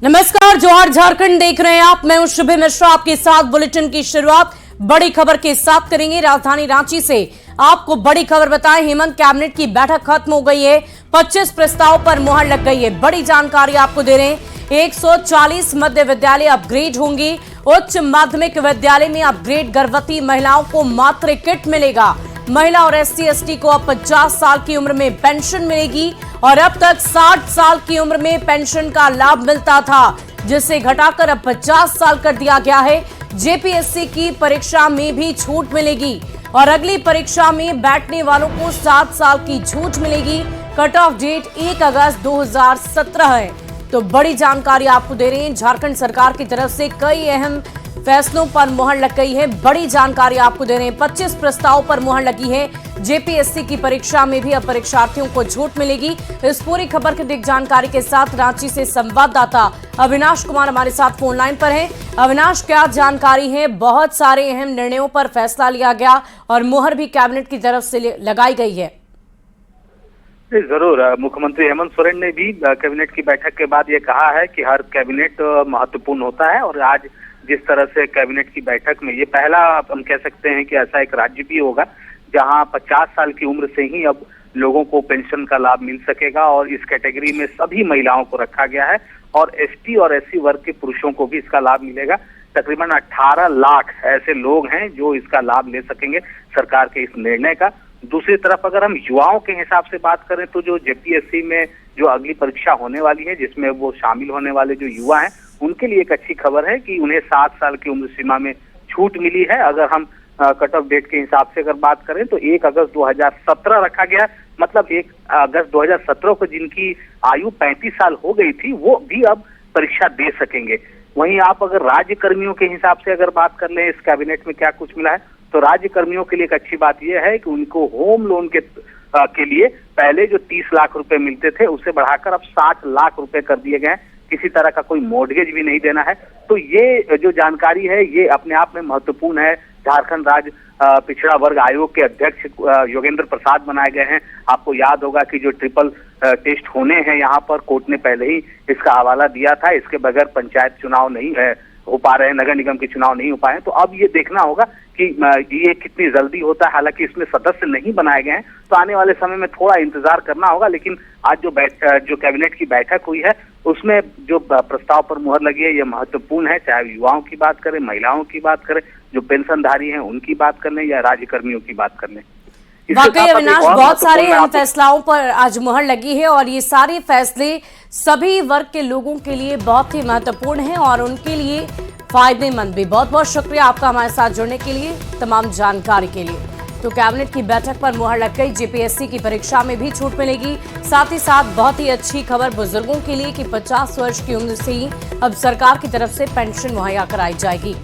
नमस्कार, जोहार झारखंड देख रहे हैं आप। मैं हूं शुभ मिश्रा, आपके साथ बुलेटिन की शुरुआत बड़ी खबर के साथ करेंगे। राजधानी रांची से आपको बड़ी खबर बताएं, हेमंत कैबिनेट की बैठक खत्म हो गई है। 25 प्रस्ताव पर मुहर लग गई है। बड़ी जानकारी आपको दे रहे हैं। 140 मध्य विद्यालय अपग्रेड होंगी। उच्च माध्यमिक विद्यालय में अपग्रेड गर्भवती महिलाओं को मातृ किट मिलेगा। महिला और SC/ST को अब 50 साल की उम्र में पेंशन मिलेगी और अब तक 60 साल की उम्र में पेंशन का लाभ मिलता था, जिसे घटाकर अब 50 साल कर दिया गया है। JPSC की परीक्षा में भी छूट मिलेगी और अगली परीक्षा में बैठने वालों को 7 साल की छूट मिलेगी। कट ऑफ डेट 1 अगस्त 2017 है। तो बड़ी जानकारी आपको दे रहे हैं। झारखंड सरकार की तरफ से कई अहम फैसलों पर मुहर लग गई है। बड़ी जानकारी आपको दे रहे हैं। 25 प्रस्ताव पर मुहर लगी है। JPSC की परीक्षा में भी अब परीक्षार्थियों को छूट मिलेगी। इस पूरी खबर की अधिक जानकारी के साथ रांची से संवाददाता अविनाश कुमार हमारे साथ फोन लाइन पर हैं। अविनाश, क्या जानकारी है? बहुत सारे अहम निर्णयों पर फैसला लिया गया और मुहर भी कैबिनेट की तरफ से लगाई गई है। जरूर, मुख्यमंत्री हेमंत सोरेन ने भी कैबिनेट की बैठक के बाद ये कहा है कि हर कैबिनेट महत्वपूर्ण होता है और आज जिस तरह से कैबिनेट की बैठक में ये पहला हम कह सकते हैं कि ऐसा एक राज्य भी होगा जहां 50 साल की उम्र से ही अब लोगों को पेंशन का लाभ मिल सकेगा और इस कैटेगरी में सभी महिलाओं को रखा गया है और ST और SC वर्ग के पुरुषों को भी इसका लाभ मिलेगा। तकरीबन 18 लाख ऐसे लोग हैं जो इसका लाभ ले सकेंगे सरकार के इस निर्णय का। दूसरी तरफ अगर हम युवाओं के हिसाब से बात करें तो जो JPSC में जो अगली परीक्षा होने वाली है जिसमें वो शामिल होने वाले जो युवा हैं उनके लिए एक अच्छी खबर है कि उन्हें 7 साल की उम्र सीमा में छूट मिली है। अगर हम कट ऑफ डेट के हिसाब से अगर बात करें तो 1 अगस्त 2017 रखा गया, मतलब 1 अगस्त 2017 को जिनकी आयु 35 साल हो गई थी वो भी अब परीक्षा दे सकेंगे। वहीं आप अगर राज्य कर्मियों के हिसाब से अगर बात कर लें इस कैबिनेट में क्या कुछ मिला है तो राज्य कर्मियों के लिए एक अच्छी बात यह है कि उनको होम लोन के लिए पहले जो 30 लाख रुपए मिलते थे उसे बढ़ाकर अब 60 लाख रुपए कर दिए गए हैं। किसी तरह का कोई मॉर्गेज भी नहीं देना है। तो ये जो जानकारी है ये अपने आप में महत्वपूर्ण है। झारखंड राज्य पिछड़ा वर्ग आयोग के अध्यक्ष योगेंद्र प्रसाद बनाए गए हैं। आपको याद होगा कि जो ट्रिपल टेस्ट होने हैं यहाँ पर कोर्ट ने पहले ही इसका हवाला दिया था। इसके बगैर पंचायत चुनाव नहीं हो पा रहे हैं, नगर निगम के चुनाव नहीं हो पाए हैं। तो अब ये देखना होगा कि ये कितनी जल्दी होता है। हालांकि इसमें सदस्य नहीं बनाए गए हैं तो आने वाले समय में थोड़ा इंतजार करना होगा। लेकिन आज जो कैबिनेट की बैठक हुई है उसमें जो प्रस्ताव पर मुहर लगी है ये महत्वपूर्ण है। चाहे युवाओं की बात करें, महिलाओं की बात करें, जो पेंशनधारी हैं उनकी बात कर लें या राज्य कर्मियों की बात कर लें। वाकई अविनाश, बहुत सारे अहम फैसलाओं पर आज मुहर लगी है और ये सारे फैसले सभी वर्ग के लोगों के लिए बहुत ही महत्वपूर्ण हैं और उनके लिए फायदेमंद भी। बहुत बहुत शुक्रिया आपका हमारे साथ जुड़ने के लिए, तमाम जानकारी के लिए। तो कैबिनेट की बैठक पर मुहर लग गई। JPSC की परीक्षा में भी छूट मिलेगी। साथ ही साथ बहुत ही अच्छी खबर बुजुर्गों के लिए कि 50 वर्ष की उम्र से ही अब सरकार की तरफ से पेंशन मुहैया कराई जाएगी।